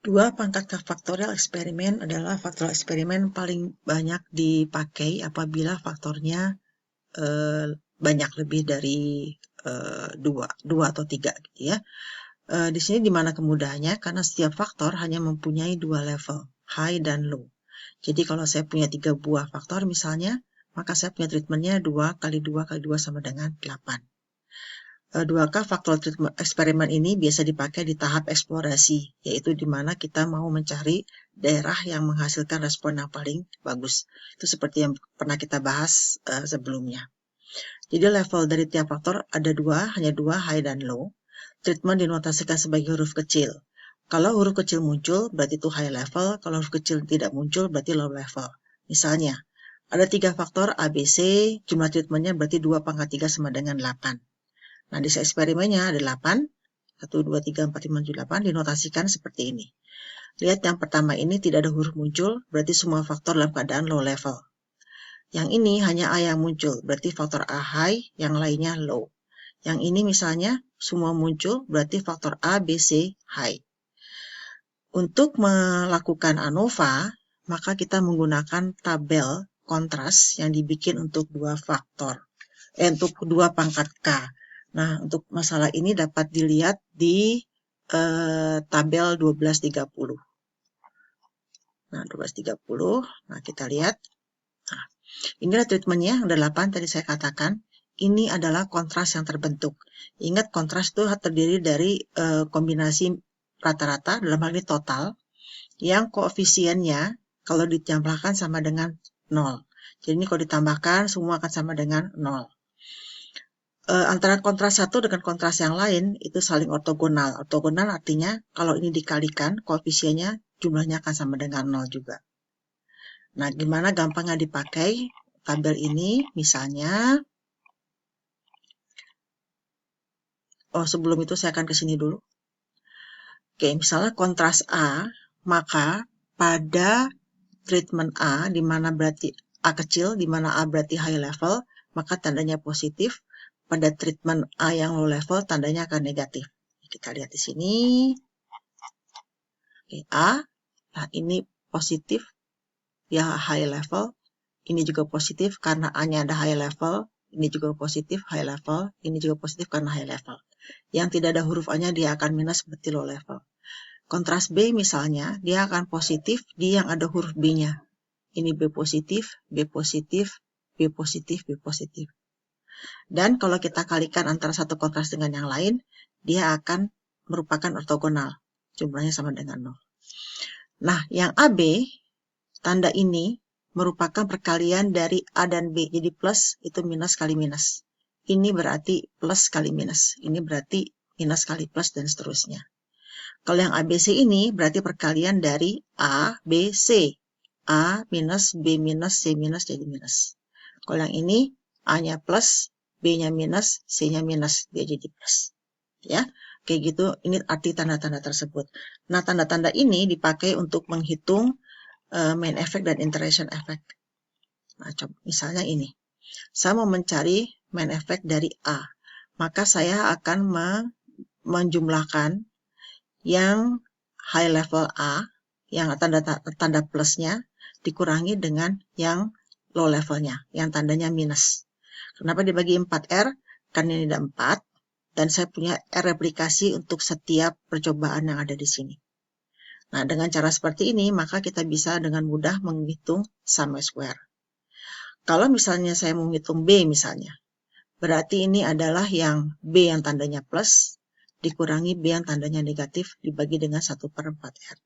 2 pangkat K faktorial eksperimen adalah faktor eksperimen paling banyak dipakai apabila faktornya banyak lebih dari 2 atau 3 gitu ya. Di sini di mana kemudahannya? Karena setiap faktor hanya mempunyai 2 level, high dan low. Jadi kalau saya punya 3 buah faktor misalnya, maka saya punya treatmentnya 2 kali 2 kali 2 sama dengan 8. 2K faktor eksperimen ini biasa dipakai di tahap eksplorasi, yaitu di mana kita mau mencari daerah yang menghasilkan respon yang paling bagus. Itu seperti yang pernah kita bahas sebelumnya. Jadi level dari tiap faktor ada 2, hanya 2, high dan low. Treatment dinotasikan sebagai huruf kecil. Kalau huruf kecil muncul, berarti itu high level. Kalau huruf kecil tidak muncul, berarti low level. Misalnya, ada 3 faktor A, B, C, jumlah treatmentnya berarti 2 pangkat 3 sama dengan 8. Nah, di eksperimennya ada 8, 1, 2, 3, 4, 5, 7, 8, dinotasikan seperti ini. Lihat yang pertama ini tidak ada huruf muncul, berarti semua faktor dalam keadaan low level. Yang ini hanya A yang muncul, berarti faktor A high, yang lainnya low. Yang ini misalnya semua muncul, berarti faktor A, B, C high. Untuk melakukan ANOVA, maka kita menggunakan tabel kontras yang dibikin untuk 2 faktor, untuk 2 pangkat K. Nah, untuk masalah ini dapat dilihat di tabel 1230. Nah, 1230. Nah, kita lihat. Nah, inilah treatmentnya, ada 8 tadi saya katakan. Ini adalah kontras yang terbentuk. Ingat, kontras itu terdiri dari kombinasi rata-rata, dalam hal ini total, yang koefisiennya kalau ditambahkan sama dengan 0. Jadi ini kalau ditambahkan, semua akan sama dengan 0. Antara kontras satu dengan kontras yang lain itu saling ortogonal. Ortogonal artinya kalau ini dikalikan, koefisiennya jumlahnya akan sama dengan 0 juga. Nah, gimana gampangnya dipakai tabel ini? Misalnya, sebelum itu saya akan ke sini dulu. Oke, misalnya kontras A, maka pada treatment A, di mana berarti A kecil, di mana A berarti high level, maka tandanya positif. Pada treatment A yang low level, tandanya akan negatif. Kita lihat di sini. Oke, A, nah ini positif, ya high level. Ini juga positif karena A-nya ada high level. Ini juga positif, high level. Ini juga positif karena high level. Yang tidak ada huruf A-nya, dia akan minus seperti low level. Kontras B misalnya, dia akan positif di yang ada huruf B-nya. Ini B positif, B positif, B positif, B positif. Dan kalau kita kalikan antara satu kontras dengan yang lain, dia akan merupakan ortogonal. Jumlahnya sama dengan 0. Nah, yang AB, tanda ini merupakan perkalian dari A dan B. Jadi plus itu minus kali minus. Ini berarti plus kali minus. Ini berarti minus kali plus dan seterusnya. Kalau yang ABC ini berarti perkalian dari A, B, C. A minus, B minus, C minus jadi minus. Kalau yang ini A-nya plus, B-nya minus, C-nya minus, dia jadi plus. Ya, kayak gitu. Ini arti tanda-tanda tersebut. Nah, tanda-tanda ini dipakai untuk menghitung main effect dan interaction effect. Nah, coba misalnya ini. Saya mau mencari main effect dari A. Maka saya akan menjumlahkan yang high level A, yang tanda plusnya, dikurangi dengan yang low levelnya, yang tandanya minus. Kenapa dibagi 4R? Karena ini ada 4, dan saya punya R replikasi untuk setiap percobaan yang ada di sini. Nah, dengan cara seperti ini, maka kita bisa dengan mudah menghitung sum square. Kalau misalnya saya mau menghitung B misalnya, berarti ini adalah yang B yang tandanya plus, dikurangi B yang tandanya negatif, dibagi dengan 1/4R.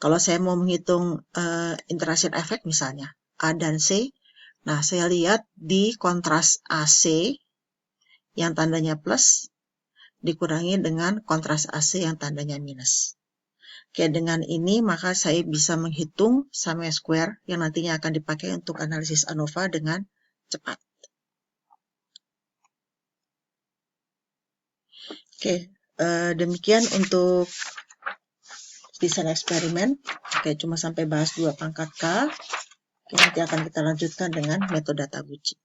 Kalau saya mau menghitung interaction effect misalnya, A dan C, nah saya lihat di kontras AC, yang tandanya plus, dikurangi dengan kontras AC yang tandanya minus. Oke, dengan ini maka saya bisa menghitung sum square yang nantinya akan dipakai untuk analisis ANOVA dengan cepat. Oke, demikian untuk desain eksperimen. Oke, cuma sampai bahas 2 pangkat K. Oke, nanti akan kita lanjutkan dengan metode Taguchi.